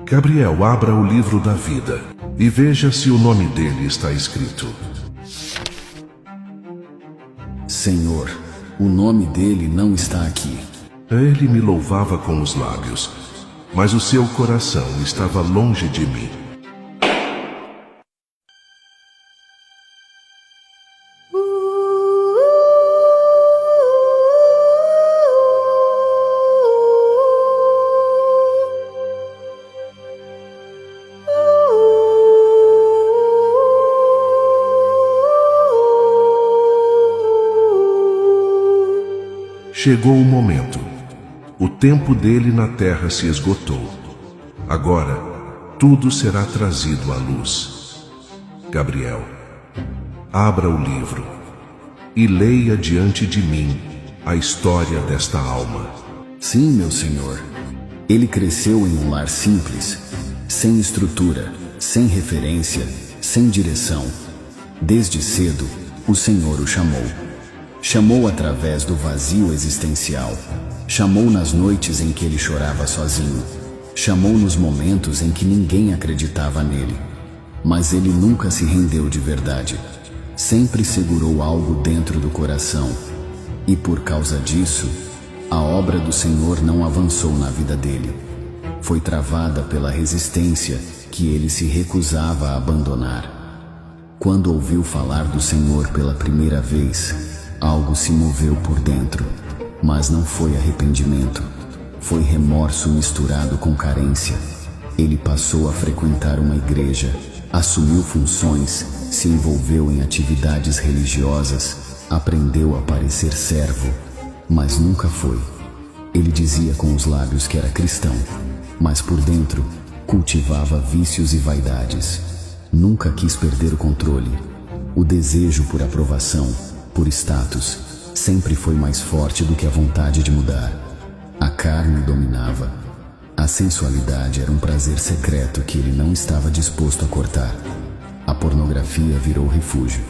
Gabriel, abra o livro da vida e veja se o nome dele está escrito. Senhor, o nome dele não está aqui. Ele me louvava com os lábios, mas o seu coração estava longe de mim. Chegou o momento. O tempo dele na terra se esgotou. Agora, tudo será trazido à luz. Gabriel, abra o livro e leia diante de mim a história desta alma. Sim, meu Senhor. Ele cresceu em um lar simples, sem estrutura, sem referência, sem direção. Desde cedo, o Senhor o chamou. Chamou através do vazio existencial. Chamou nas noites em que ele chorava sozinho. Chamou nos momentos em que ninguém acreditava nele. Mas ele nunca se rendeu de verdade. Sempre segurou algo dentro do coração. E por causa disso, a obra do Senhor não avançou na vida dele. Foi travada pela resistência que ele se recusava a abandonar. Quando ouviu falar do Senhor pela primeira vez, algo se moveu por dentro, mas não foi arrependimento. Foi remorso misturado com carência. Ele passou a frequentar uma igreja, assumiu funções, se envolveu em atividades religiosas, aprendeu a parecer servo, mas nunca foi. Ele dizia com os lábios que era cristão, mas por dentro cultivava vícios e vaidades. Nunca quis perder o controle. O desejo por aprovação, por status, sempre foi mais forte do que a vontade de mudar. A carne dominava. A sensualidade era um prazer secreto que ele não estava disposto a cortar. A pornografia virou refúgio.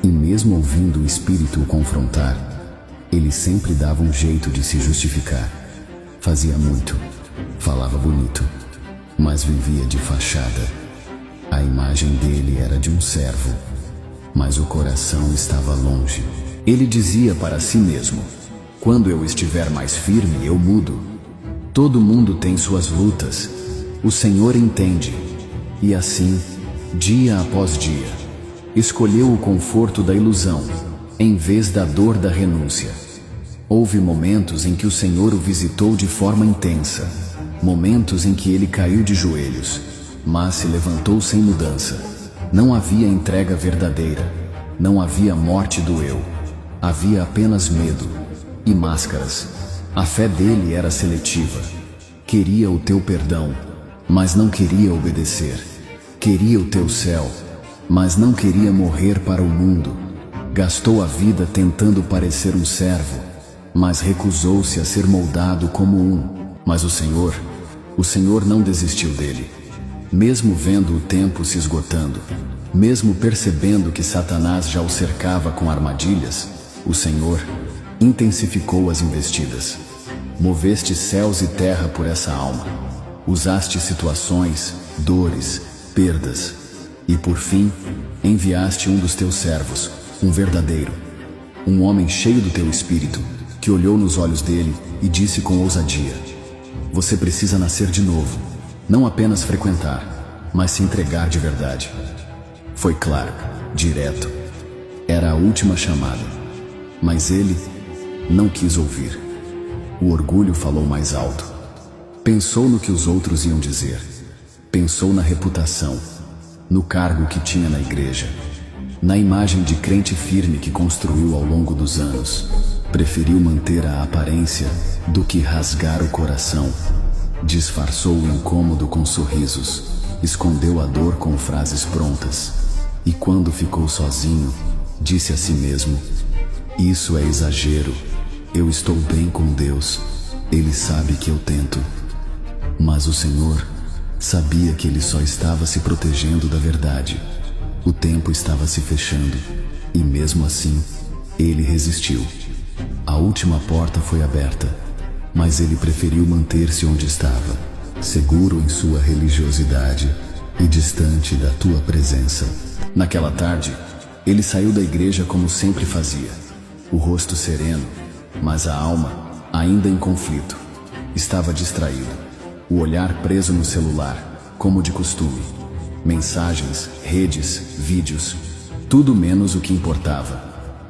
E mesmo ouvindo o espírito o confrontar, ele sempre dava um jeito de se justificar. Fazia muito, falava bonito, mas vivia de fachada. A imagem dele era de um servo, mas o coração estava longe. Ele dizia para si mesmo: quando eu estiver mais firme, eu mudo. Todo mundo tem suas lutas. O Senhor entende. E assim, dia após dia, escolheu o conforto da ilusão, em vez da dor da renúncia. Houve momentos em que o Senhor o visitou de forma intensa, momentos em que ele caiu de joelhos, mas se levantou sem mudança. Não havia entrega verdadeira, não havia morte do eu, havia apenas medo e máscaras. A fé dele era seletiva. Queria o teu perdão, mas não queria obedecer. Queria o teu céu, mas não queria morrer para o mundo. Gastou a vida tentando parecer um servo, mas recusou-se a ser moldado como um. Mas o Senhor não desistiu dele. Mesmo vendo o tempo se esgotando, mesmo percebendo que Satanás já o cercava com armadilhas, o Senhor intensificou as investidas. Moveste céus e terra por essa alma. Usaste situações, dores, perdas. E por fim, enviaste um dos teus servos, um verdadeiro, um homem cheio do teu espírito, que olhou nos olhos dele e disse com ousadia: você precisa nascer de novo. Não apenas frequentar, mas se entregar de verdade. Foi claro, direto. Era a última chamada. Mas ele não quis ouvir. O orgulho falou mais alto. Pensou no que os outros iam dizer. Pensou na reputação, no cargo que tinha na igreja, na imagem de crente firme que construiu ao longo dos anos. Preferiu manter a aparência do que rasgar o coração. Disfarçou o incômodo com sorrisos, escondeu a dor com frases prontas. E quando ficou sozinho, disse a si mesmo: isso é exagero, eu estou bem com Deus, Ele sabe que eu tento. Mas o Senhor sabia que ele só estava se protegendo da verdade. O tempo estava se fechando, e mesmo assim, ele resistiu. A última porta foi aberta, mas ele preferiu manter-se onde estava. seguro em sua religiosidade e distante da tua presença. Naquela tarde, ele saiu da igreja como sempre fazia, o rosto sereno, mas a alma, ainda em conflito, estava distraído, o olhar preso no celular, como de costume. Mensagens, redes, vídeos, tudo menos o que importava.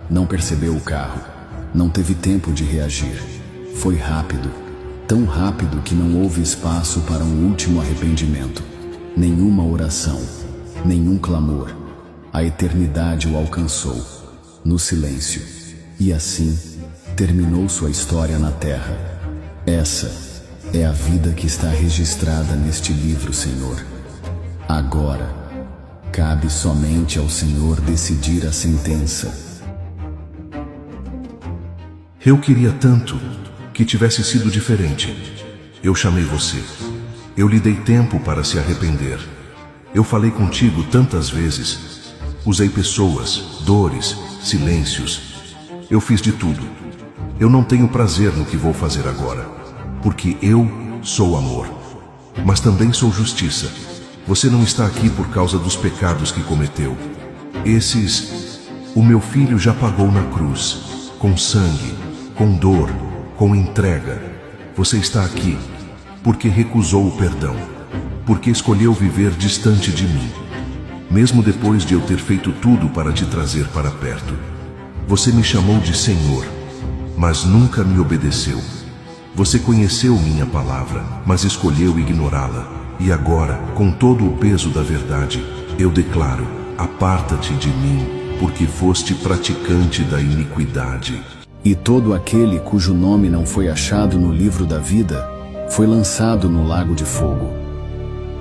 Não percebeu o carro, não teve tempo de reagir. Foi rápido, tão rápido que não houve espaço para um último arrependimento. Nenhuma oração, nenhum clamor. A eternidade o alcançou, no silêncio. E assim, terminou sua história na terra. Essa é a vida que está registrada neste livro, Senhor. Agora, cabe somente ao Senhor decidir a sentença. Eu queria tanto que tivesse sido diferente. Eu chamei você. Eu lhe dei tempo para se arrepender. Eu falei contigo tantas vezes. Usei pessoas, dores, silêncios. Eu fiz de tudo. Eu não tenho prazer no que vou fazer agora, porque eu sou amor, mas também sou justiça. Você não está aqui por causa dos pecados que cometeu. O meu filho já pagou na cruz, com sangue, com dor, com entrega. Você está aqui porque recusou o perdão, porque escolheu viver distante de mim, mesmo depois de eu ter feito tudo para te trazer para perto. Você me chamou de Senhor, mas nunca me obedeceu. Você conheceu minha palavra, mas escolheu ignorá-la. E agora, com todo o peso da verdade, eu declaro: aparta-te de mim, porque foste praticante da iniquidade. E todo aquele cujo nome não foi achado no livro da vida, foi lançado no lago de fogo.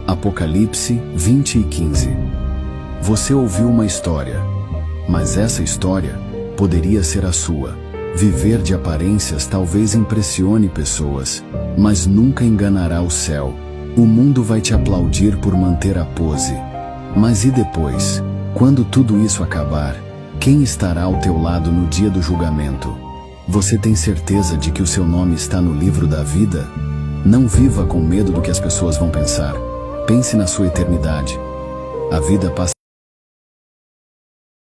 Apocalipse 20:15. Você ouviu uma história, mas essa história poderia ser a sua. Viver de aparências talvez impressione pessoas, mas nunca enganará o céu. O mundo vai te aplaudir por manter a pose. Mas e depois? Quando tudo isso acabar, quem estará ao teu lado no dia do julgamento? Você tem certeza de que o seu nome está no livro da vida? Não viva com medo do que as pessoas vão pensar. Pense na sua eternidade. A vida passa